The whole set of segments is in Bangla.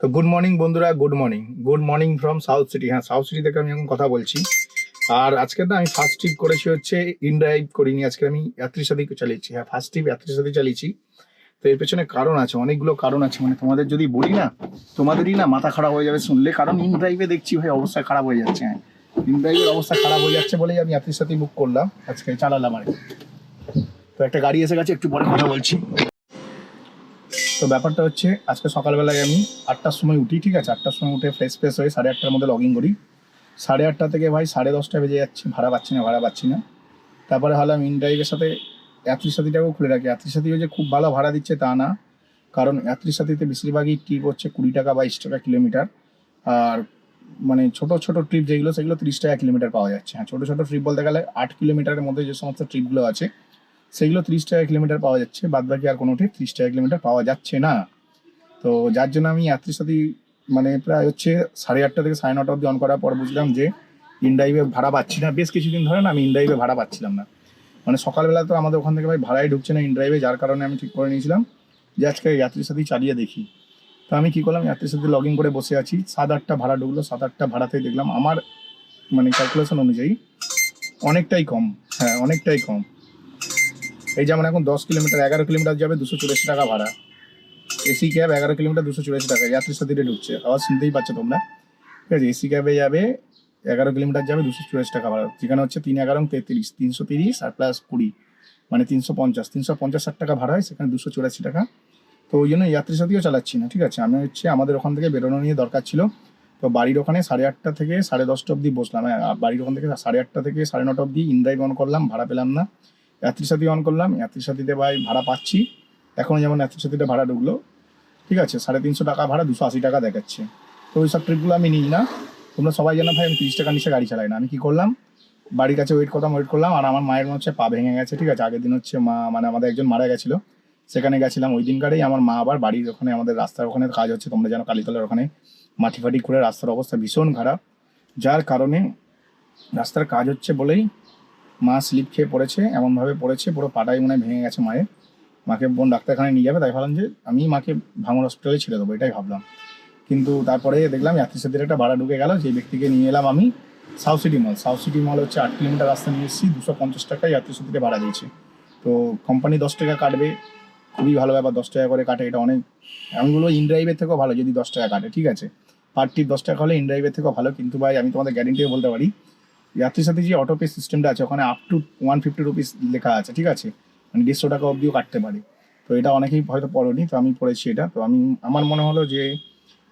তো গুড মর্নিং বন্ধুরা, good morning from south city. হ্যাঁ, সাউথ সিটি থেকে আমি এখন কথা বলছি। আর আজকে না আমি ফার্স্ট ট্রিপ করেছি হচ্ছে ইনড্রাইভ করিনি, আজকে আমি যাত্রীর সাথে চালিয়েছি। হ্যাঁ, ফার্স্ট ট্রিপ যাত্রীর সাথে চালিয়েছি। তো এর পেছনে কারণ আছে, অনেকগুলো কারণ আছে। মানে তোমাদের যদি বলি না, তোমাদেরই না মাথা খারাপ হয়ে যাবে শুনলে। কারণ ইনড্রাইভে দেখছি ভাই অবস্থা খারাপ হয়ে যাচ্ছে। হ্যাঁ, ইনড্রাইভের অবস্থা খারাপ হয়ে যাচ্ছে বলেই আমি যাত্রীর সাথে বুক করলাম, আজকে চালালাম আর কি। তো একটা গাড়ি এসে গেছে, একটু পরে কথা বলছি। তো ব্যাপারটা হচ্ছে, আজকে সকালবেলায় আমি 8টার সময় উঠি, ঠিক আছে। 8টার সময় উঠে ফ্রেশ হয়ে 8:30টার মধ্যে লগ ইন করি। 8:30 থেকে ভাই 10:30 বেজে যাচ্ছে, ভাড়া পাচ্ছি না। তারপরে হলাম ইনড্রাইভের সাথে যাত্রী সাথীটাকেও খুলে রাখি। যাত্রী সাথীও যে খুব ভালো ভাড়া দিচ্ছে তা না, কারণ যাত্রী সাথীতে বেশিরভাগই ট্রিপ হচ্ছে 20 টাকা 22 টাকা কিলোমিটার। আর মানে ছোট ছোট ট্রিপ যেগুলো, সেগুলো 30 টাকা কিলোমিটার পাওয়া যাচ্ছে। হ্যাঁ, ছোট ছোট ট্রিপ বলতে গেলে 8 কিলোমিটারের মধ্যে যে সমস্ত ট্রিপগুলো আছে সেগুলো 30 টাকা কিলোমিটার পাওয়া যাচ্ছে, বাদ বাকি আর কোনো ট্রিপ 30 টাকা কিলোমিটার পাওয়া যাচ্ছে না। তো যার জন্য আমি যাত্রীর সাথে মানে প্রায় হচ্ছে 8:30 থেকে 9:30 অব্দি অন করার পর বুঝলাম যে ইনড্রাইভে ভাড়া পাচ্ছি না। বেশ কিছুদিন ধরে না আমি ইনড্রাইভে ভাড়া পাচ্ছিলাম না। মানে সকালবেলা তো আমাদের ওখান থেকে ভাই ভাড়াই ঢুকছে না ইনড্রাইভে, যার কারণে আমি ঠিক করে নিয়েছিলাম যে আজকে যাত্রীর সাথেই চালিয়ে দেখি। তো আমি কী করলাম, যাত্রীর সাথে লগ ইন করে বসে আছি। 7-8টা ভাড়া ঢুকলো। 7-8টা ভাড়াতেই দেখলাম আমার মানে ক্যালকুলেশন অনুযায়ী অনেকটাই কম। হ্যাঁ, অনেকটাই কম। এই যেমন এখন 10 কিলোমিটার 11 কিলোমিটার যাবে 284 টাকা ভাড়া। এসি ক্যাব 11 কিলোমিটার 284 টাকা, যাত্রীর সাথে ঢুকছে। আওয়াজ শুনতেই পাচ্ছ তোমরা, ঠিক আছে। এসি ক্যাবে যাবে 11 কিলোমিটার যাবে 284 টাকা ভাড়া, যেখানে হচ্ছে 3-11-33, 330 আর প্লাস 20 মানে 350 টাকা ভাড়া হয়, সেখানে 284 টাকা। তো ওই জন্য যাত্রীর সাথেও চালাচ্ছি না, ঠিক আছে। আমি হচ্ছে আমাদের ওখান থেকে বেরোনো নিয়ে দরকার ছিল। তো বাড়ির ওখানে 8:30 থেকে 10:30 অব্দি বসলাম। বাড়ির ওখান থেকে 8:30 থেকে 9:30 অব্দি ইনড্রাইভ অন করলাম, ভাড়া পেলাম না। যাত্রীর সাথে অন করলাম, যাত্রীর সাথীতে ভাই ভাড়া পাচ্ছি। এখন যেমন যাত্রীর সাথীতে ভাড়া ঢুকলো, ঠিক আছে, 350 টাকা ভাড়া 280 টাকা দেখাচ্ছে। তো ওই সব ট্রিপগুলো আমি নিই না। তোমরা সবাই জানো ভাই আমি 30 টাকার নিচে গাড়ি চালাই না। আমি কী করলাম, বাড়ির কাছে ওয়েট করলাম। আর আমার মায়ের হচ্ছে পা ভেঙে গেছে, ঠিক আছে। আগের দিন হচ্ছে মা মানে আমাদের একজন মারা গেছিলো, সেখানে গেছিলাম। ওই দিনকারেই আমার মা আবার বাড়ির ওখানে, আমাদের রাস্তার ওখানে কাজ হচ্ছে, তোমরা জানো কালীতলার ওখানে মাটি ফাটি করে রাস্তার অবস্থা ভীষণ খারাপ, যার কারণে রাস্তার কাজ হচ্ছে বলেই মা স্লিপ খেয়ে পড়েছে। এমনভাবে পড়েছে পুরো পাটাই মনে হয় ভেঙে গেছে মায়ের। মাকে বোন ডাক্তারখানায় নিয়ে যাবে, তাই ভাবলাম যে আমি মাকে ভাঙড় হসপিটালে ছেড়ে দেবো, এটাই ভাবলাম। কিন্তু তারপরে দেখলাম যাত্রী সাথীর একটা ভাড়া ঢুকে গেল। সেই ব্যক্তিকে নিয়ে এলাম আমি সাউথ সিটি মল হচ্ছে 8 কিলোমিটার রাস্তা নিয়ে এসেছি। 250 টাকায় যাত্রী সাথীতে ভাড়া দিয়েছে। তো কোম্পানি 10 টাকা কাটবে, খুবই ভালো ব্যাপার। 10 টাকা করে কাটে, এটা অনেক। আমি বলবো ইনড্রাইভের থেকেও ভালো যদি 10 টাকা কাটে, ঠিক আছে। পার ট্রিপ 10 টাকা হলে ইনড্রাইভের থেকেও ভালো। কিন্তু ভাই আমি তোমাদের গ্যারেন্টিও বলতে পারি, যাত্রীর সাথে যে অটো পে সিস্টেমটা আছে ওখানে আপ টু 150 রুপিস লেখা আছে, ঠিক আছে। মানে 150 টাকা অবধিও কাটতে পারে। তো এটা অনেকেই হয়তো পড়েনি, তো আমি পড়েছি এটা। তো আমার মনে হলো যে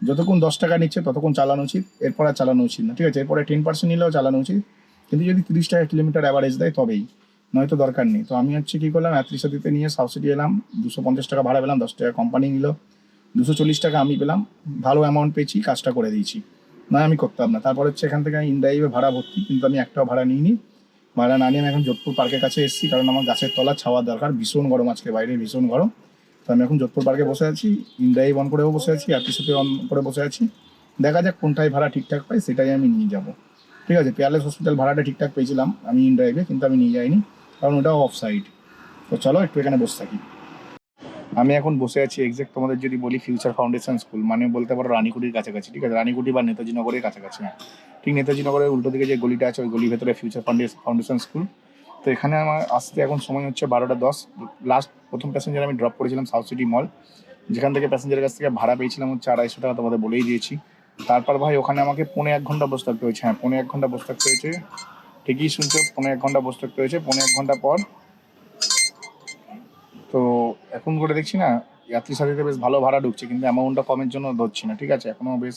যতক্ষণ 10 টাকা নিচ্ছে ততক্ষণ চালানো উচিত, এরপর আর চালানো উচিত না, ঠিক আছে। এরপরে 10% নিলেও চালানো উচিত, কিন্তু যদি 30 টাকা কিলোমিটার অ্যাভারেজ দেয় তবেই, নয়তো দরকার নেই। তো আমি হচ্ছে কী করলাম, যাত্রীর সাথীতে নিয়ে সাউথ সিটি এলাম। 250 টাকা ভাড়া পেলাম, 10 টাকা কোম্পানি নিল, 240 টাকা আমি পেলাম। ভালো অ্যামাউন্ট পেয়েছি, কাজটা করে দিয়েছি। না আমি করতাম না। তারপর হচ্ছে এখান থেকে ইনড্রাইভে ভাড়া ভর্তি, কিন্তু আমি একটাও ভাড়া নিইনি। ভাড়া না নিয়ে আমি এখন যোধপুর পার্কের কাছে এসেছি, কারণ আমার গাছের তলা ছাওয়ার দরকার। ভীষণ গরম আজকে, বাইরে ভীষণ গরম। তো আমি এখন যোধপুর পার্কে বসে আছি, ইনড্রাইভ অন করেও বসে আছি, যাত্রীর সাথে অন করে বসে আছি। দেখা যাক কোনটায় ভাড়া ঠিকঠাক পাই, সেটাই আমি নিয়ে যাব, ঠিক আছে। পেয়ারলেস হসপিটাল ভাড়াটা ঠিকঠাক পেয়েছিলাম আমি ইনড্রাইভে, কিন্তু আমি নিয়ে যাইনি, কারণ ওটাও অফ সাইড। তো চলো একটু এখানে বসে থাকি। আমি এখন বসে আছি এক্সাক্ট তোমাদের যদি বলি ফিউচার ফাউন্ডেশন স্কুল, মানে বলতে পারো রানীকুটির কাছাকাছি, ঠিক আছে। রানীকুটি বা নেতাজি নগরের কাছাকাছি। হ্যাঁ, ঠিক নেতাজি নগরের উল্টো দিকে যে গলিটা আছে ওই গলির ভেতরে ফিউচার ফাউন্ডেশন স্কুল। তো এখানে আমার আসতে এখন সময় হচ্ছে 12টা 10। লাস্ট প্রথম প্যাসেঞ্জার আমি ড্রপ করেছিলাম সাউথ সিটি মল, যেখান থেকে প্যাসেঞ্জারের কাছ থেকে ভাড়া পেয়েছিলাম হচ্ছে 250 টাকা, তোমাদের বলেই দিয়েছি। তারপর ভাই ওখানে আমাকে 1.25 ঘন্টা বসে থাকতে হয়েছে। হ্যাঁ, 1.25 ঘন্টা বসে থাকতে হয়েছে, ঠিকই শুনছো, 1.25 ঘন্টা বসে থাকতে হয়েছে। 1.25 ঘন্টা পর তো এখন করে দেখছি না যাত্রী সাথীতে বেশ ভালো ভাড়া ঢুকছে, কিন্তু অ্যামাউন্টটা কমের জন্য ধরছি না, ঠিক আছে। এখনও বেশ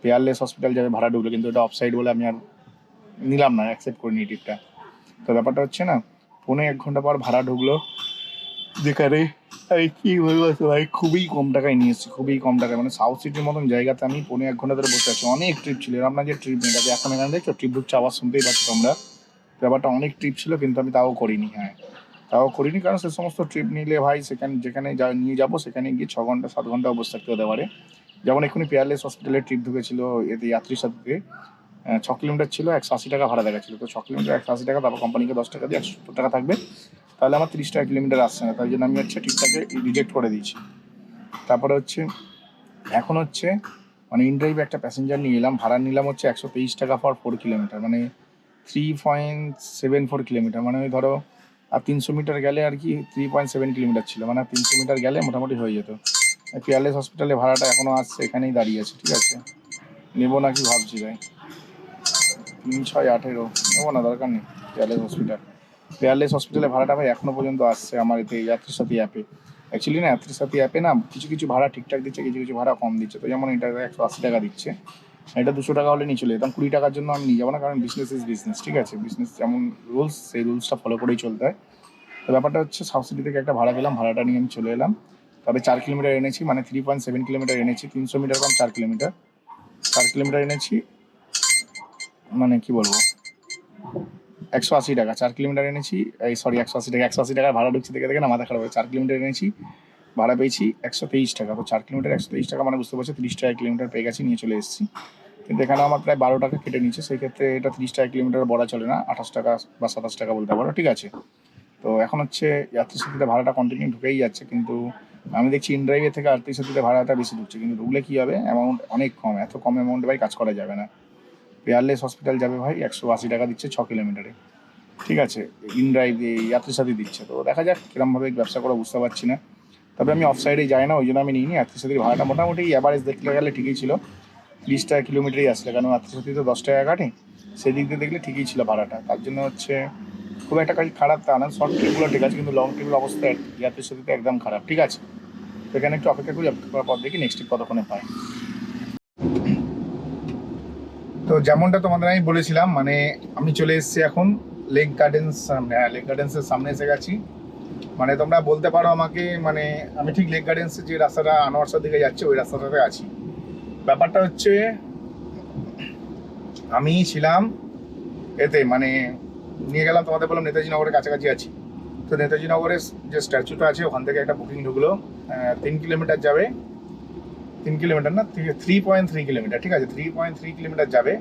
পেয়ারলেস হসপিটাল যাবে ভাড়া ঢুকলো, কিন্তু এটা অফসাইড বলে আমি আর নিলাম না, অ্যাকসেপ্ট করিনি টিপটা। তো ব্যাপারটা হচ্ছে না, 1.25 ঘন্টা পর ভাড়া ঢুকলো, যেখানে আমি কী বলবো ভাই, খুবই কম টাকায় নিয়ে এসেছি, খুবই কম টাকায়। মানে সাউথ সিটির মতন জায়গাতে আমি 1.25 ঘন্টা ধরে বসে আছি। অনেক ট্রিপ ছিল, এরকম না যে ট্রিপ নেই। তাতে এখন এখানে দেখছো ট্রিপ ঢুকছে, আওয়াজ শুনতেই পাচ্ছ তোমরা। ব্যাপারটা অনেক ট্রিপ ছিল, কিন্তু আমি তাও করিনি। হ্যাঁ, তাও করিনি, কারণ সে সমস্ত ট্রিপ নিলে ভাই যেখানে নিয়ে যাবো সেখানে গিয়ে 6 ঘন্টা 7 ঘন্টা বসে থাকতে হতে পারে। যেমন এক্ষুনি পেয়ারলেস হসপিটালের ট্রিপ ঢুকেছিল এতে যাত্রীর সাথে, 6 কিলোমিটার ছিল, 180 টাকা ভাড়া দেখাচ্ছিল। তো 6 কিলোমিটার 180 টাকা, তারপর কোম্পানিকে 10 টাকা দিয়ে 170 টাকা থাকবে, তাহলে আমার 30 টাকা কিলোমিটার আসছে না। তাই জন্য আমি হচ্ছে ঠিকঠাক রিজেক্ট করে দিয়েছি। তারপরে হচ্ছে এখন হচ্ছে মানে ইনড্রাইভে একটা প্যাসেঞ্জার নিয়ে এলাম, ভাড়া নিলাম হচ্ছে 123 টাকা ফর 4 কিলোমিটার, মানে 3.74 কিলোমিটার, মানে ওই ধরো আর 300 মিটার গেলে আর কি 3.7 কিলোমিটার ছিল, মানে 300 মিটার গেলে মোটামুটি হয়ে যেত। পিয়ারলেস হসপিটালে ভাড়াটা এখনও আসছে, এখানেই দাঁড়িয়ে আছে, ঠিক আছে, নেবো নাকি ভাবছি তাই। 3,618 নেবো না, দরকার নেই। পেয়ারলেস হসপিটালে ভাড়াটা ভাই এখনো পর্যন্ত আসছে আমার এতে যাত্রী সাথী অ্যাপে। অ্যাকচুয়ালি না, যাত্রী সাথী অ্যাপে না কিছু কিছু ভাড়া ঠিকঠাক দিচ্ছে, কিছু কিছু ভাড়া কম দিচ্ছে। তো যেমন এটা 180 টাকা দিচ্ছে, এটা 200 টাকা হলে নিয়ে চলে যেতাম। 20 টাকার জন্য আমি নিয়ে যাবো না, কারণ বিজনেস ইজ বিজনেস, ঠিক আছে, বিজনেস যেমন রুলস সেই রুলসটা ফলো করেই চলতে হয়। তো ব্যাপারটা হচ্ছে সাউথ সিটি থেকে একটা ভাড়া পেলাম, ভাড়াটা নিয়ে আমি চলে এলাম। তবে 4 কিলোমিটার এনেছি, মানে 3.7 কিলোমিটার এনেছি, 300 মিটার কম 4 কিলোমিটার, 4 কিলোমিটার এনেছি, মানে কি বলবো 180 টাকা 4 কিলোমিটার এনেছি, এই সরি 180 টাকা, 180 টাকার ভাড়া ঢুকছে দেখে দেখে না মাথা খারাপ হয়। 4 কিলোমিটার এনেছি, ভাড়া পেয়েছি 123 টাকা। তো 4 কিলোমিটার 123 টাকা, মানে বুঝতে পারছি 30 টাকা কিলোমিটার পেয়ে গেছি, নিয়ে চলে এসেছি। কিন্তু এখানে আমার প্রায় 12 টাকা কেটে নিচ্ছে, সেই ক্ষেত্রে এটা 30 টাকা কিলোমিটার বড়া চলে না, 28 টাকা বা 27 টাকা বলতে পারো, ঠিক আছে। তো এখন হচ্ছে যাত্রী সাথীতে ভাড়াটা কন্টিনিউ ঢুকেই যাচ্ছে, কিন্তু আমি দেখছি ইনড্রাইভের থেকে যাত্রী সাথীতে ভাড়াটা বেশি ঢুকছে, কিন্তু ঢুকলে কী হবে, অ্যামাউন্ট অনেক কম, এত কম অ্যামাউন্টে ভাই কাজ করা যাবে না। পেয়ারলেস হসপিটাল যাবে ভাই 180 টাকা দিচ্ছে 6 কিলোমিটারে, ঠিক আছে, ইনড্রাইভ যাত্রী সাথী দিচ্ছে। তো দেখা যাক কীরমভাবে ব্যবসা করে, বুঝতে পারছি না। তবে আমি অফ সাইডে যাই না, ওই জন্য আমি নিইনি। যাত্রী সাথীর ভাড়াটা মোটামুটি অ্যাভারেজ দেখতে গেলে ঠিকই ছিল, 30 টাকা কিলোমিটারই আসলে, কারণ যাত্রী সাথী তো 10 টাকা কাটে, সেদিক দিয়ে দেখলে ঠিকই ছিল ভাড়াটা। তার জন্য হচ্ছে খুব একটা কাজ খারাপ তা না, শর্ট ট্রিপগুলো ঠিক আছে, কিন্তু লং ট্রিপের অবস্থা যাত্রী সাথীতে একদম খারাপ, ঠিক আছে। তো এখানে একটু অপেক্ষা করি, অপেক্ষা করার পর দেখি নেক্সট ট্রিপ কতক্ষণে পাই। তো যেমনটা তোমাদের আমি বলেছিলাম, মানে আমি চলে এসেছি এখন লেক গার্ডেন্স সামনে, হ্যাঁ লেক গার্ডেন্সের সামনে এসে গেছি। মানে তোমরা বলতে পারো আমাকে, মানে আমি ঠিক লেক গার্ডেন্সের যে রাস্তাটা আনোয়ারসার দিকে যাচ্ছে ওই রাস্তাটাতে আছি। ব্যাপারটা হচ্ছে আমি ছিলাম এতে, মানে নিয়ে গেলাম, তোমাদের বললাম নেতাজি নগরের কাছাকাছি আছি। তো নেতাজি নগরের যে স্ট্যাচুটা আছে ওখান থেকে একটা বুকিং ঢুকলো, 3 কিলোমিটার যাবে, 3 কিলোমিটার না 3.3 কিলোমিটার, ঠিক আছে, 3.3 কিলোমিটার যাবে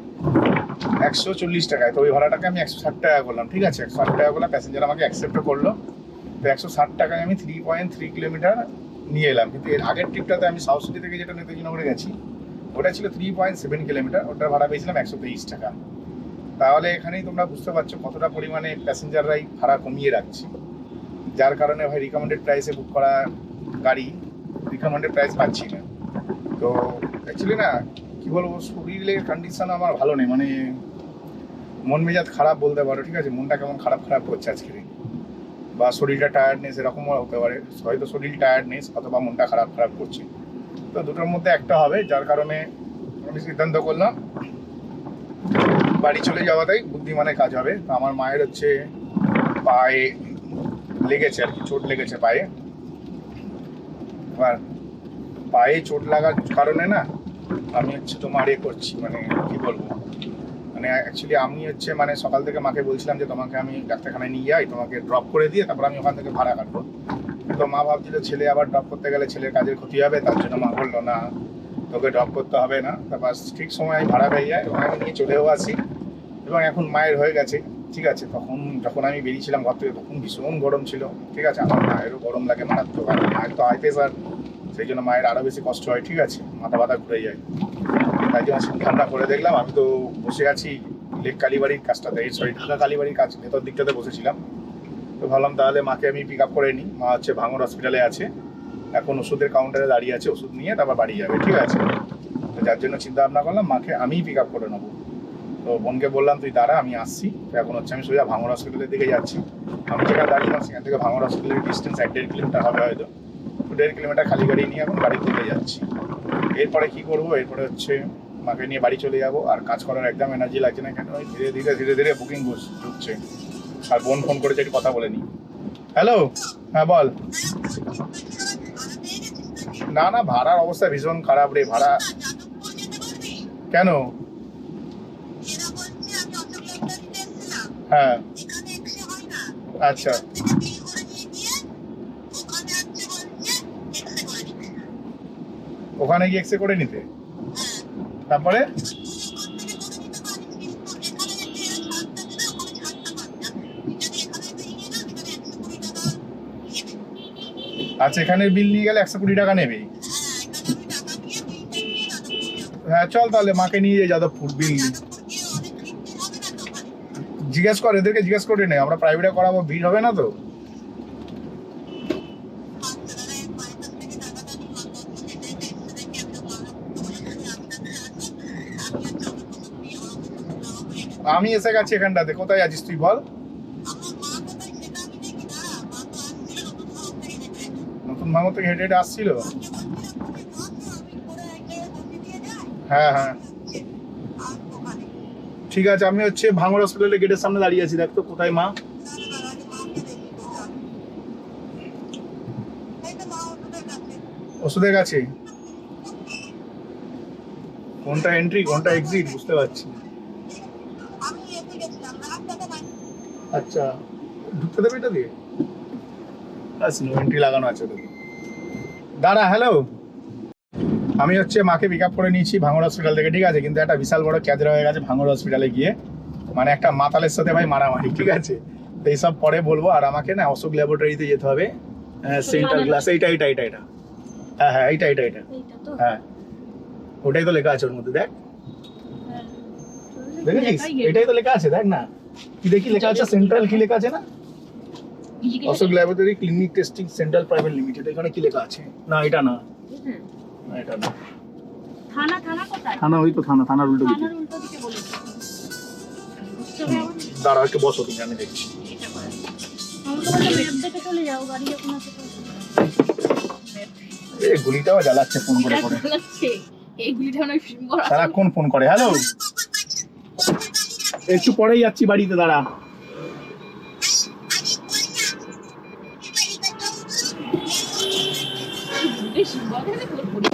140 টাকায়। তো ওই ভাড়াটাকে আমি 160 টাকা করলাম, ঠিক আছে, 160 টাকা করলাম, প্যাসেঞ্জার আমাকে অ্যাকসেপ্টও করলো। তো 160 টাকায় আমি 3.3 কিলোমিটার নিয়ে এলাম। কিন্তু এর আগের ট্রিপটাতে আমি সাউথ সিটি থেকে যেটা নেতাজি নগরে গেছি ওটা ছিল 3.7 কিলোমিটার, ওটার ভাড়া পেয়েছিলাম 123 টাকা। তাহলে এখানেই তোমরা বুঝতে পারছো কতটা পরিমাণে প্যাসেঞ্জাররাই ভাড়া কমিয়ে রাখছে, যার কারণে ভাই রিকমেন্ডেড প্রাইসে বুক করা গাড়ি রিকমেন্ডেড প্রাইস পাচ্ছি না। তো অ্যাকচুয়ালি না কী বলবো, শরীরের কন্ডিশন আমার ভালো নেই, মানে মন মেজাজ খারাপ বলতে পারো, ঠিক আছে, মনটা কেমন খারাপ খারাপ করছে আজকে, বা শরীরটা টায়ার্ডনেস এরকমও হতে পারে, হয়তো শরীর টায়ার্ডনেস অথবা মনটা খারাপ খারাপ করছে। তো দুটোর মধ্যে একটা হবে, যার কারণে আমি সিদ্ধান্ত করলাম বাড়ি চলে যাওয়াটাই বুদ্ধিমানের কাজ হবে। তো আমার মায়ের হচ্ছে পায়ে লেগেছে আর কি, চোট লেগেছে পায়ে। এবার পায়ে চোট লাগার কারণে না আমি হচ্ছে তোমার করছি, মানে কি বলবো, মানে অ্যাকচুয়ালি আমি হচ্ছে মানে সকাল থেকে মাকে বলছিলাম যে তোমাকে আমি ডাক্তারখানায় নিয়ে যাই, তোমাকে ড্রপ করে দিয়ে তারপর আমি ওখান থেকে ভাড়া কাটবো। তো মা ভাবছিল ছেলে আবার ড্রপ করতে গেলে ছেলের কাজের ক্ষতি হবে, তার জন্য মা বললো না তোকে ড্রপ করতে হবে না। তারপর ঠিক সময় আমি ভাড়া পেয়ে যাই এবং আমি নিয়ে চলেও আসি। এবং এখন মায়ের হয়ে গেছে, ঠিক আছে। তখন যখন আমি বেরিয়েছিলাম ঘর থেকে তখন ভীষণ গরম ছিল, ঠিক আছে, আমার মায়েরও গরম লাগে মারাত্মক, আর মায়ের তো হাই প্রেশার, সেই জন্য মায়ের আরও বেশি কষ্ট হয়, ঠিক আছে, মাথা ব্যথা ঘুরে যায়। তাই জন্য ঠান্ডা করে দেখলাম, আমি তো বসে আছি লেক কালীবাড়ির কাজটাতে, সরি ঢাকা কালীবাড়ির কাজ ভেতর দিকটাতে বসেছিলাম। তো ভাবলাম তাহলে মাকে আমি পিক আপ করে নিই, মা হচ্ছে ভাঙড় হসপিটালে আছে, এখন ওষুধের কাউন্টারে দাঁড়িয়ে আছে, ওষুধ নিয়ে তারপর বাড়ি যাবে, ঠিক আছে। তো যার জন্য চিন্তা ভাবনা করলাম মাকে আমিই পিক আপ করে নেবো। তো বোনকে বললাম তুই দাঁড়া আমি আসছি। তো এখন হচ্ছে আমি সোজা ভাঙড় হসপিটালের দিকে যাচ্ছি। আমি যেখানে দাঁড়িয়েছিলাম সেখান থেকে ভাঙড় হসপিটালের ডিস্টেন্স 1.5 কিলোমিটার হবে হয়তো। তো 1.5 কিলোমিটার খালি গাড়ি নিয়ে এখন বাড়ির দিকে যাচ্ছি। এরপরে কী করবো, এরপরে হচ্ছে মাকে নিয়ে বাড়ি চলে যাবো। আর কাজ করার একদম এনার্জি লাগছে না, কেন ওই ধীরে ধীরে বুকিং ঢুকছে। আর বোন ফোন করেছে, একটু কথা বলে নিই। হ্যালো, হ্যাঁ বল। না না, ভাড়ার অবস্থা ভীষণ খারাপ রে, ভাড়া কেন? হ্যাঁ আচ্ছা ওখানে গিয়ে এক্সরে করে নিতে, তারপরে আচ্ছা এখানের বিল নিয়ে গেলে 120 টাকা নেবে। হ্যাঁ চল তাহলে মাকে নিয়ে যাই যাদবপুর দিল্লি। জিজ্ঞেস কর, এদেরকে জিজ্ঞেস করে নে, আমরা প্রাইভেটে করাবো, ভিড় হবে না তো? আমি এসে গেছি এখানটাতে, কোথায় আছিস তুই বল? নতুন ভাঙর থেকে হেঁটে হেঁটে আসছিল। হ্যাঁ হ্যাঁ ঠিক আছে, আমি হচ্ছে ভাঙর হসপিটালের গেটের সামনে দাঁড়িয়ে আছি, দেখ তো কোথায় মা। ওষুধের কাছে? কোনটা এন্ট্রি কোনটা এক্সিট বুঝতে পারছি। আচ্ছা ঢুকতে দেবে এটা দিয়ে? আচ্ছা নো এন্ট্রি লাগানো আছে ওটা। দাঁড়া, হ্যালো, আমি হচ্ছে মাকে পিক আপ করে নিয়েছি ভাঙড় হসপিটাল থেকে, ঠিক আছে, কিন্তু একটা বিশাল বড় ক্যাচরা হয়ে গেছে ভাঙড় হসপিটালে গিয়ে, মানে একটা মাতালের সাথে ভাই মারামারি, ঠিক আছে, তো এইসব পরে বলবো। আর আমাকে না অশোক ল্যাবরেটরিতে যেতে হবে, সেন্ট্রাল গ্লাস, এইটা এইটা এইটা এটা, হ্যাঁ হ্যাঁ এইটা এইটা এটা, হ্যাঁ ওটাই তো লেখা আছে ওর মধ্যে, দেখ দেখেছিস, এটাই তো লেখা আছে, দেখ না কি দেখি লেখা আছে, সেন্ট্রাল কি লেখা আছে না, Ashok laboratory clinic testing central private limited, এখানে কি লেখা আছে? না এটা না, না এটা না, থানা থানা কোথায়? থানা ওই তো থানা, থানার উল্টো দিকে। থানার উল্টো দিকে বলেছে। দাঁড়া একটু বসো তুমি, আমি দেখছি। আমাকে বলে ম্যাপ দেখে চলে যাও, গাড়ি যখন আছে তো। এই গুলিটাও জ্বালাচ্ছে ফোন করে করে, এই গুলিটা অনেক বড়। সারাক্ষণ ফোন করে, হ্যালো একটু পরেই যাচ্ছি বাড়িতে, দাঁড়া। বেশি বড় হলে ফোন করি।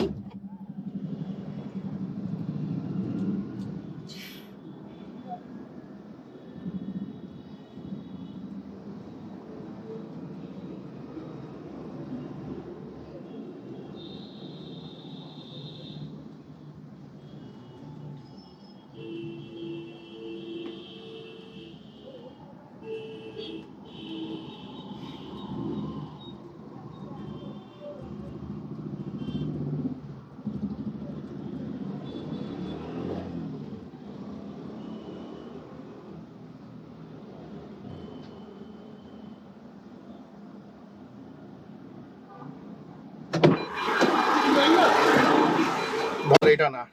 ধর এটা না,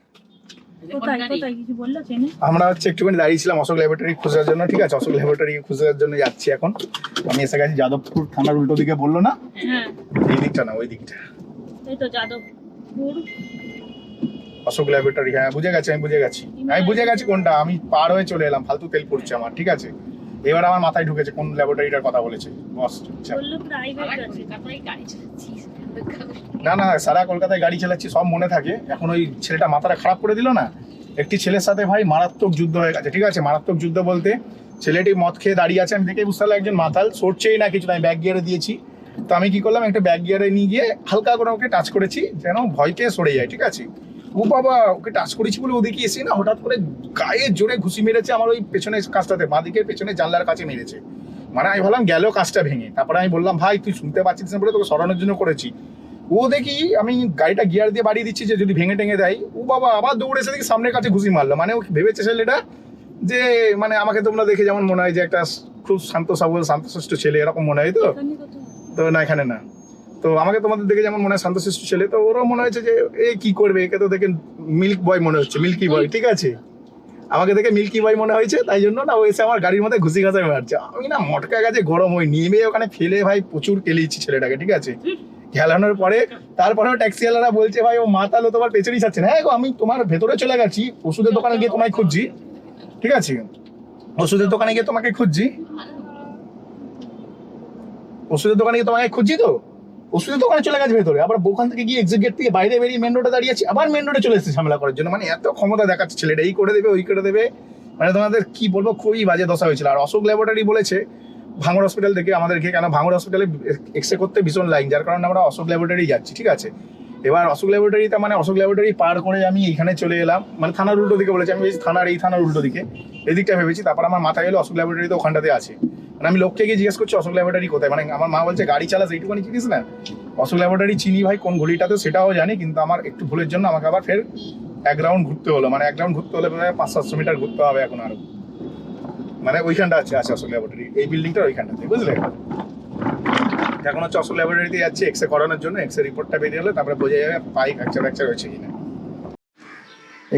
কোথায় কোথায় কিছু বললো চেনে? আমরা হচ্ছে একটুখানি দাঁড়িয়েছিলাম অশোক ল্যাবরেটরি খোঁজার জন্য, ঠিক আছে, অশোক ল্যাবরেটরি খোঁজার জন্য যাচ্ছি এখন। আমি এসে গেছি যাদবপুর থানার উল্টো দিকে, বললো না হ্যাঁ এই দিকটা না ওই দিকটা, এই তো যাদবপুর অশোক ল্যাবরেটরি, হ্যাঁ বুঝে গেছি, আমি বুঝে গেছি, আমি বুঝে গেছি কোনটা, আমি পার হয়ে চলে এলাম, ফালতু তেল পড়ছে আমার, ঠিক আছে, এবার আমার মাথায় ঢুকেছে কোন ল্যাবরেটরিটার কথা বলেছে বস। বললো প্রাইভেট আছে, তারপরে গাড়ি চালাচ্ছিস। না না সারা কলকাতায় গাড়ি চালাচ্ছি, সব মনে থাকে, এখন ওই ছেলেটা মাথাটা খারাপ করে দিল না, একটি ছেলের সাথে ভাই মারাত্মক যুদ্ধ হয়ে গেছে, ঠিক আছে, মারাত্মক যুদ্ধ বলতে ছেলেটি মদ খেয়ে দাঁড়িয়ে আছে, আমি দেখে বুঝতে পারলাম একজন মাতাল, সরছেই না কিছু, আমি ব্যাক গিয়ারে দিয়েছি, তো আমি কি করলাম একটা ব্যাক গিয়ারে নিয়ে গিয়ে হালকা করে ওকে টাচ করেছি যেন ভয় পেয়ে সরে যায়, ঠিক আছে, ও বাবা ওকে টাচ করেছি বলে ওদিকে এসে না হঠাৎ করে গায়ে জোরে ঘুষি মেরেছে আমার ওই পেছনের কাজটাতে, বাঁদিকের পেছনে জানলার কাছে মেরেছে, মানে আমি ভাবলাম গেল কাজটা ভেঙে, তারপরে আমি বললাম ভাই তুই শুনতে পাচ্ছিস না বলে তোকে সরানোর জন্য করেছি, ও দেখি আমি গাড়িটা গিয়ার দিয়ে বাড়িয়ে দিচ্ছি যে যদি ভেঙে টেঙে দেয়, ও বাবা আবার দৌড়ে এসে দেখি সামনের কাছে ঘুষি মারলো, মানে ও ভেবেছে ছেলেটা যে মানে আমাকে তোমরা দেখে যেমন মনে হয় যে একটা খুব শান্ত সবল শান্তশিষ্ট ছেলে এরকম মনে হয়, তো তো না এখানে না, তো আমাকে তোমাদের দেখে যেমন মনে হয় শান্তশিষ্ট ছেলে, তো ওরও মনে হয়েছে যে এ কি করবে, একে তো দেখে মিল্ক বয় মনে হচ্ছে, মিল্কি বয়, ঠিক আছে, আমাকে দেখে মিল্কি বয় মনে হয়েছে, তাই জন্য না ও এসে আমার গাড়ির মধ্যে ঘুষি ঘাসাই মারছে, আমি না মটকা গেছে গরম হয়ে নেমে ওখানে ফেলে ভাই প্রচুর কেলিয়েছি ছেলেটাকে, ঠিক আছে, খেলানোর পরে তারপরেও ট্যাক্সিওয়ালারা বলছে ভাই ও মাতাল, ও তোমার পেছনেই যাচ্ছে না, হ্যাঁ গো আমি তোমার ভেতরে চলে গেছি, ওষুধের দোকানে গিয়ে তোমায় খুঁজছি, ঠিক আছে, ওষুধের দোকানে গিয়ে তোমাকে খুঁজছি, ওষুধের দোকানে গিয়ে তোমাকে খুঁজছি, তো ওষুধের দোকানে চলে গেছে ভেতরে, আবার ওখান থেকে গিয়ে এক্সিট গেট থেকে বাইরে বেরিয়ে মেন রোডে দাঁড়িয়ে আছি, আবার মেন রোডে চলে এসেছে ঝামেলা করার জন্য, মানে এত ক্ষমতা দেখাচ্ছে ছেলেটা, এই করে দেবে ওই করে দেবে, মানে তোমাদের কি বলবো খুবই বাজে দশা হয়েছিল। আর অশোক ল্যাবরেটরি বলেছে ভাঙড় হসপিটাল থেকে আমাদেরকে, কেন ভাঙড় হসপিটালে এক্স রে করতে ভীষণ লাইন, যার কারণে আমরা অশোক ল্যাবরেটরি যাচ্ছি, ঠিক আছে, এবার অশোক ল্যাবরেটরিতে মানে অশোক ল্যাবরেটরি পার করে আমি এইখানে চলে এলাম, মানে থানার উল্টো দিকে বলেছে, আমি ভেবেছি থানার এই থানার উল্টো দিকে এদিকটা ভেবেছি, তারপর আমার মাথায় এলো অশোক ল্যাবরেটরি তো ওখানটাতে আছে, মানে আমি লোককে গিয়ে জিজ্ঞেস করছি অশোক ল্যাবরেটরি কোথায়, মানে আমার মা বলছে গাড়ি চালাস এইটুকুনি চিনিস না, অশোক ল্যাবরেটরি চিনি ভাই কোন গলিটাতে সেটাও জানি, কিন্তু আমার একটু ভুলের জন্য আমাকে আবার ফের এক রাউন্ড ঘুরতে হলো, মানে এক রাউন্ড ঘুরতে হলে প্রায় 500-700 মিটার ঘুরতে হবে এখন আরো। মানে ওইখানটা আছে আসল ল্যাবরেটরি, এই বিল্ডিংটার ওইখানটাতে, বুঝলে? এখন হচ্ছে আসল ল্যাবরেটরিতে যাচ্ছে এক্স রে করানোর জন্য। এক্স রে রিপোর্টটা বেরিয়ে হলে তারপরে বোঝা যাবে পাই ফ্র্যাকচার হয়েছে কিনা।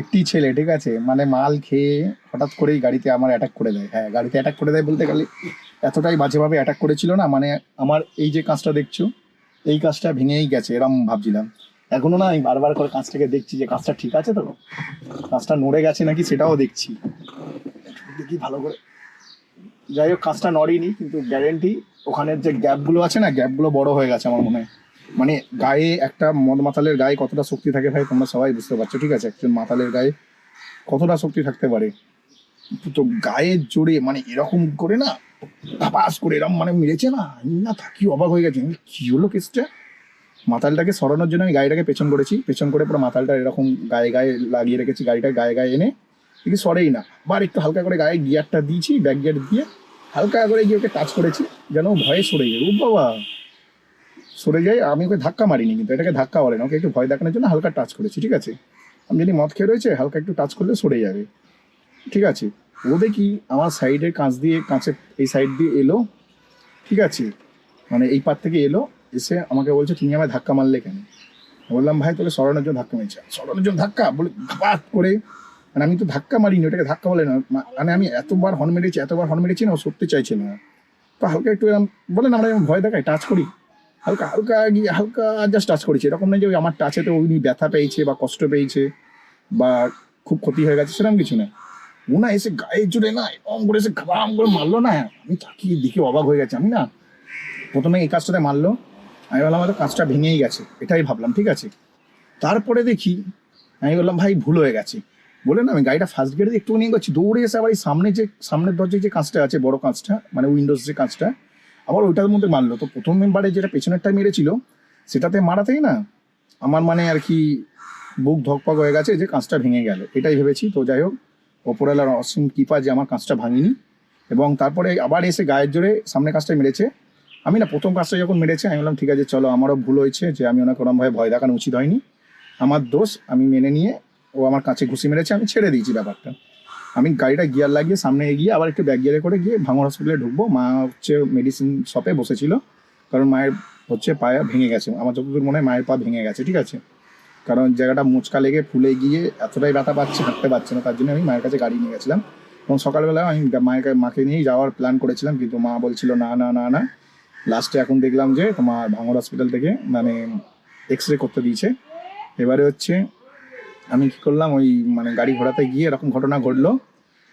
একটি ছেলে, ঠিক আছে, মানে মাল খেয়ে হঠাৎ করেই গাড়িতে আমার অ্যাটাক করে দেয়। হ্যাঁ, গাড়িতে অ্যাটাক করে দেয় বলতে গেলে এতটাই বাজেভাবে অ্যাটাক করেছিল না, মানে আমার এই যে কাঁচটা দেখছো, এই কাঁচটা ভেঙেই গেছে এরম ভাবছিলাম। এখনো না আমি বারবার করে কাঁচটাকে দেখছি যে কাঁচটা ঠিক আছে তো, কাঁচটা নড়ে গেছে নাকি সেটাও দেখছি, দেখি ভালো করে। যাই হোক, কাঁচটা নড়েনি, কিন্তু গ্যারেন্টি ওখানের যে গ্যাপগুলো আছে না, গ্যাপগুলো বড় হয়ে গেছে আমার মনে হয়। মানে গায়ে একটা মদ মাতালের গায়ে কতটা শক্তি থাকে ভাই, তোমরা সবাই বুঝতে পারছো, ঠিক আছে? একজন মাতালের গায়ে কতটা শক্তি থাকতে পারে। তো গায়ের জোরে মানে এরকম করে না, ধাপাস করে এরকম মানে মেরেছে না, আমি না থাকি অবাক হয়ে গেছি, কি হলো কেসটা। মাতালটাকে সরানোর জন্য আমি গাড়িটাকে পেছন করেছি, পেছন করে পুরো মাতালটা এরকম গায়ে গায়ে লাগিয়ে রেখেছি, গাড়িটা গায়ে গায়ে এনে কিন্তু সরেই না। আবার একটু হালকা করে গায়ে গিয়ারটা দিয়েছি, ব্যাক গিয়ার দিয়ে হালকা করে গিয়ে ওকে টাচ করেছি, যেন ভয়ে সরে যায়। ও বাবা, সরে যায়। আমি ওকে ধাক্কা মারিনি, কিন্তু এটাকে ধাক্কা বলে না, ওকে একটু ভয় দেখানোর জন্য হালকা টাচ করেছি, ঠিক আছে? আমি যদি মদ খেয়ে রয়েছে, হালকা একটু টাচ করলে সরে যাবে, ঠিক আছে? ও দেখি আমার সাইডের কাঁচ দিয়ে, কাঁচের এই সাইড দিয়ে এলো, ঠিক আছে, মানে এই পার থেকে এলো, এসে আমাকে বলছে তুমি আমায় ধাক্কা মারলে কেন? বললাম ভাই তোকে সরানোর জন্য ধাক্কা মেরেছে। সরানোর জন্য ধাক্কা বলে ঘাপাত করে, মানে আমি তো ধাক্কা মারিনি, ওটাকে ধাক্কা বলে না, মানে আমি এতবার হর্ন মেরেছি না, ও সরতে চাইছে না। তো হালকা একটু এরকম বলে না, আমরা যেমন ভয় দেখাই, টাচ করি, হালকা হালকা গিয়ে হালকা জাস্ট টাচ করেছি। এরকম নয় যে ওই আমার টাচে তো উনি ব্যথা পেয়েছে বা কষ্ট পেয়েছে বা খুব ক্ষতি হয়ে গেছে, সেরকম কিছু না। ও না এসে গায়ে জুড়ে না এরকম করে এসে ঘাম করে মারলো না, আমি তাকিয়ে দেখে অবাক হয়ে গেছে। আমি না প্রথমে এই কাজটাতে মারলো, আমি বললাম হয়তো কাজটা ভেঙেই গেছে, এটাই ভাবলাম, ঠিক আছে? তারপরে দেখি, আমি বললাম ভাই ভুল হয়ে গেছে বলে না, আমি গাড়িটা ফার্স্ট গিয়ারে একটু নিয়ে গেছি, দৌড়ে এসে আবার এই সামনের দরজায় যে কাঁচটা আছে, বড় কাঁচটা, মানে উইন্ডোজ যে কাঁচটা, আবার ওইটার মধ্যে মারলো। তো প্রথমবারে যেটা পেছনেরটা মেরেছিল, সেটাতে মারাতেই না আমার মানে আর কি বুক ধকপক হয়ে গেছে যে কাঁচটা ভেঙে গেল, এটাই ভেবেছি। তো যাই হোক, ওপরওয়ালার অসীম কৃপা যে আমার কাঁচটা ভাঙিনি। এবং তারপরে আবার এসে গায়ের জোরে সামনে কাঁচটা মেরেছে। আমি না প্রথম কাজটা যখন মেরেছে, আমি বললাম ঠিক আছে চলো, আমারও ভুল হয়েছে যে আমি ওনাকে ওরমভাবে ভয় দেখানো উচিত হয়নি, আমার দোষ, আমি মেনে নিয়ে ও আমার কাছে ঘুষি মেরেছে, আমি ছেড়ে দিয়েছি ব্যাপারটা। আমি গাড়িটা গিয়ার লাগিয়ে সামনে এগিয়ে আবার একটু ব্যাক গিয়ারে করে গিয়ে ভাঙড় হসপিটালে ঢুকবো। মা হচ্ছে মেডিসিন শপে বসেছিল, কারণ মায়ের হচ্ছে পায়ে ভেঙে গেছে, আমার যতদূর মনে হয় মায়ের পা ভেঙে গেছে, ঠিক আছে? কারণ জায়গাটা মোচকা লেগে ফুলে গিয়ে এতটাই ব্যথা পাচ্ছে, হাঁটতে পারছে না, তার জন্য আমি মায়ের কাছে গাড়ি নিয়ে গেছিলাম। এবং সকালবেলা আমি মাকে নিয়েই যাওয়ার প্ল্যান করেছিলাম, কিন্তু মা বলছিল না না না না। লাস্টে এখন দেখলাম যে তোমার ভাঙড় হসপিটাল থেকে মানে এক্স রে করতে দিয়েছে। এবারে হচ্ছে আমি কি করলাম, ওই মানে গাড়ি ঘোড়াতে গিয়ে এরকম ঘটনা ঘটলো,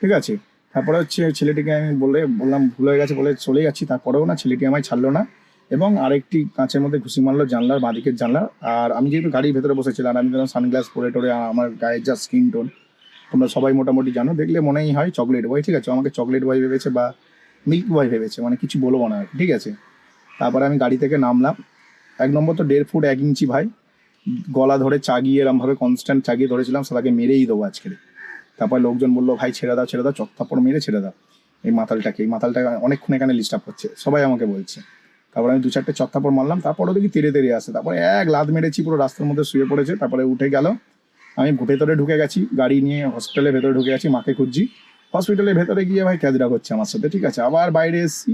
ঠিক আছে? তারপরে হচ্ছে ছেলেটিকে আমি বললাম ভুল হয়ে গেছে বলে চলে যাচ্ছি, তারপরেও না ছেলেটি আমায় ছাড়লো না, এবং আরেকটি কাঁচের মধ্যে ঘুষি মারলো জানলার, বাঁদিকের জানলা। আর আমি যেহেতু গাড়ির ভেতরে বসেছিলাম, আমি যখন সানগ্লাস পরে টোরে, আমার গায়ের যা স্কিন টোন তোমরা সবাই মোটামুটি জানো, দেখলে মনেই হয় চকলেট বয়, ঠিক আছে? আমাকে চকলেট বয় ভেবেছে বা মিল্ক বয় ভেবেছে, মানে কিছু বলবো না, ঠিক আছে? তারপরে আমি গাড়ি থেকে নামলাম। 1 নম্বর তো 1.5 ফুট 1 ইঞ্চি ভাই, গলা ধরে চাগিয়ে এরমভাবে কনস্ট্যান্ট চাগিয়ে ধরেছিলাম, তাকে মেরেই দেবো আজকে। তারপর লোকজন বললো ভাই ছেড়ে দাও ছেড়ে দাও, চত্থাপড় মেরে ছেড়ে দাও এই মাতালটাকে অনেকক্ষণ এখানে ডিস্টার্ব করছে, সবাই আমাকে বলছে। তারপরে আমি 2-4টে চত্থাপড় মারলাম, তারপরে দেখি তেড়ে তেড়ে আসে, তারপরে এক লাত মেরেছি, পুরো রাস্তার মধ্যে শুয়ে পড়েছে। তারপরে উঠে গেল, আমি ভেতরে ঢুকে গেছি, গাড়ি নিয়ে হসপিটালের ভেতরে ঢুকে গেছি, মাকে খুঁজছি। হসপিটালের ভেতরে গিয়ে ভাই ক্যাজরা করছে আমার সাথে, ঠিক আছে? আবার বাইরে এসেছি,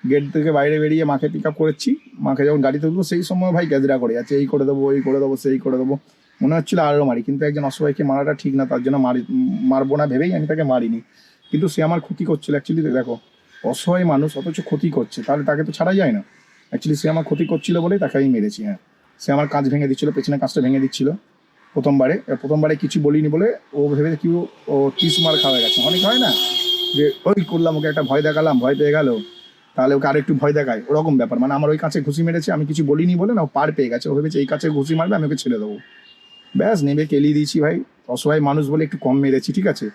গেট থেকে বাইরে বেরিয়ে মাকে পিক আপ করেছি। মাকে যখন গাড়িতে উঠবো সেই সময় ভাই ক্যাজরা করে যাচ্ছে, এই করে দেবো, এই করে দেবো, সেই করে দেবো। মনে হচ্ছিল আরও মারি, কিন্তু একজন অসহায়কে মারাটা ঠিক না, তার জন্য মারবো না ভেবেই আমি তাকে মারিনি। কিন্তু সে আমার ক্ষতি করছিল অ্যাকচুয়ালি। দেখো, অসহায় মানুষ অথচ ক্ষতি করছে, তাহলে তাকে তো ছাড়া যায় না। অ্যাকচুয়ালি সে আমার ক্ষতি করছিল বলেই তাকে আমি মেরেছি। হ্যাঁ, সে আমার কাঁচ ভেঙে দিচ্ছিল, পেছনে কাঁচটা ভেঙে দিচ্ছিল প্রথমবারে কিছু বলিনি বলে ও ভেবে কি ও 30 মার খাওয়া গেছে। অনেক হয় না যে ওই করলাম, ওকে একটা ভয় দেখালাম, ভয় পেয়ে গেল, তাহলে ওকে আরেকটু ভয় দেখায়, ওরকম ব্যাপার। মানে আমার ওই কাছে ঘুষি মেরেছে, আমি কিছু বলিনি বলে না, ও পার পেয়ে গেছে, ও ভেবেছে এই কাছে ঘুষি মারবে, আমি ওকে ছেড়ে দেবো, ব্যাস নেবে কেলিয়ে দিয়েছি ভাই। অসহায় মানুষ বলে একটু কম মেরেছি, ঠিক আছে?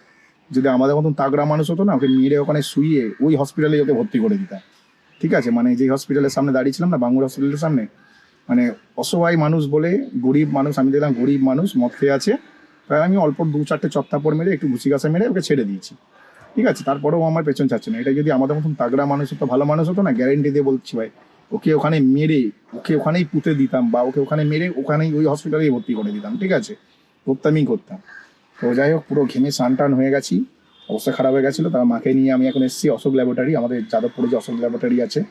যদি আমাদের মতন তাগড়া মানুষ হতো না, ওকে মেরে ওখানে শুইয়ে ওই হসপিটালে ওকে ভর্তি করে দিতাম, ঠিক আছে? মানে যে হসপিটালের সামনে দাঁড়িয়েছিলাম না, বাঙ্গুর হসপিটালের সামনে, মানে অসহায় মানুষ বলে, গরিব মানুষ, আমি দেখলাম গরিব মানুষ মদ খেয়ে আছে, তাই আমি অল্প 2-4টে চত্থাপড় মেরে একটু ঘুষি গাছা মেরে ওকে ছেড়ে দিয়েছি, ঠিক আছে? তারপরেও আমার পেছন ছাড়ছে না। এটা যদি আমাদের মতন তাগড়া মানুষ হতো, ভালো মানুষ হতো না, গ্যারেন্টি দিয়ে বলছি ভাই, ওকে ওখানে মেরে ওকে ওখানেই পুঁতে দিতাম, বা ওকে ওখানে মেরে ওখানেই ওই হসপিটালেই ভর্তি করে দিতাম, ঠিক আছে? করতামই করতাম। তো যাই হোক, পুরো ঘেমে স্নান টান হয়ে গেছি, অবস্থা খারাপ হয়ে গেছিলো। তার মাকে নিয়ে আমি এখন এসেছি অশোক ল্যাবরেটরি, আমাদের যাদবপুরে যে অশোক ল্যাবরেটরি আছে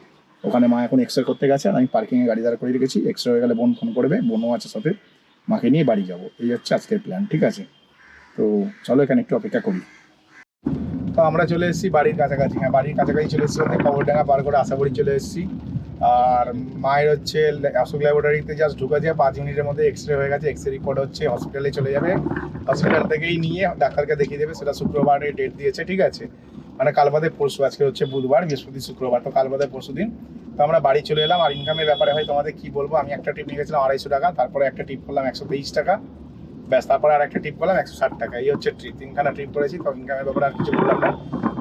ওখানে। মা এখন এক্স রে করতে গেছে আর আমি পার্কিংয়ে গাড়ি দাঁড় করে রেখেছি। এক্স রে হয়ে গেলে বোন ফোন করবে, বোনও আছে সাথে, মাকে নিয়ে বাড়ি যাবো। এই হচ্ছে আজকের প্ল্যান, ঠিক আছে? তো চলো এখানে একটু অপেক্ষা করি। তো আমরা চলে এসেছি বাড়ির কাছাকাছি। হ্যাঁ, বাড়ির কাছাকাছি চলে এসেছি, মানে কবরডাঙ্গা পার করে আশাবাড়ি চলে এসেছি। আর মায়ের হচ্ছে অশোক ল্যাবরেটরিতে জাস্ট ঢুকেছে, 5 মিনিটের মধ্যে এক্স রে হয়ে গেছে। এক্স রে রিপোর্ট হচ্ছে হসপিটালে চলে যাবে, হসপিটাল থেকেই নিয়ে ডাক্তারকে দেখিয়ে দেবে। সেটা শুক্রবারে ডেট দিয়েছে, ঠিক আছে? মানে কাল বাদে পরশু, আজকে হচ্ছে বুধবার, বৃহস্পতি, শুক্রবার, তো কাল বাদে পরশু দিন। তো আমরা বাড়ি চলে এলাম। আর ইনকামের ব্যাপারে হয় তোমাদের কি বলবো, আমি একটা টিপ নিয়ে গেছিলাম 250 টাকা, তারপরে একটা টিপ করলাম 123 টাকা, ব্যাস। তারপরে আর একটা টিপ করলাম 160 টাকা। এই হচ্ছে ট্রিপ, 3খানা ট্রিপ করেছি। তো ইনকামের ব্যাপারে আর কিছু বললাম না।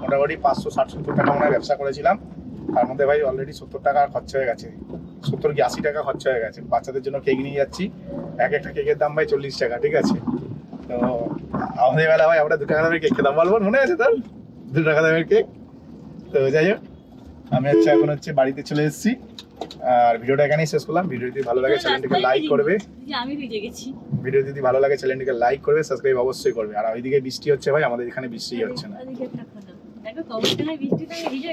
মোটামুটি 560-70 টাকা মনে হয় ব্যবসা করেছিলাম। তার মধ্যে ভাই অলরেডি 70 টাকা খরচা হয়ে গেছে, 70 কি 80 টাকা খরচা হয়ে গেছে। বাচ্চাদের জন্য কেক নিয়ে যাচ্ছি, এক একটা কেকের দাম ভাই 40 টাকা, ঠিক আছে? তো আমাদের বেলা ভাই আমরা 2 টাকা দামের কেক খেতাম, বলবো মনে আছে তোর? 2 টাকা দামের কেক। তো যাই হোক, আমি এখন হচ্ছে বাড়িতে চলে এসেছি। আর ভিডিওটা এখানেই শেষ করলাম। ভিডিও যদি ভালো লাগে চ্যানেলটিকে লাইক করবে, আমি ভিজে গেছি। ভিডিও যদি ভালো লাগে চ্যানেলটিকে লাইক করবে, সাবস্ক্রাইব অবশ্যই করবে। আর ওইদিকে বৃষ্টি হচ্ছে ভাই, আমাদের এখানে বৃষ্টি হচ্ছে না। দেখো কবরডাঙ্গায় বৃষ্টিতে আমি ভিজে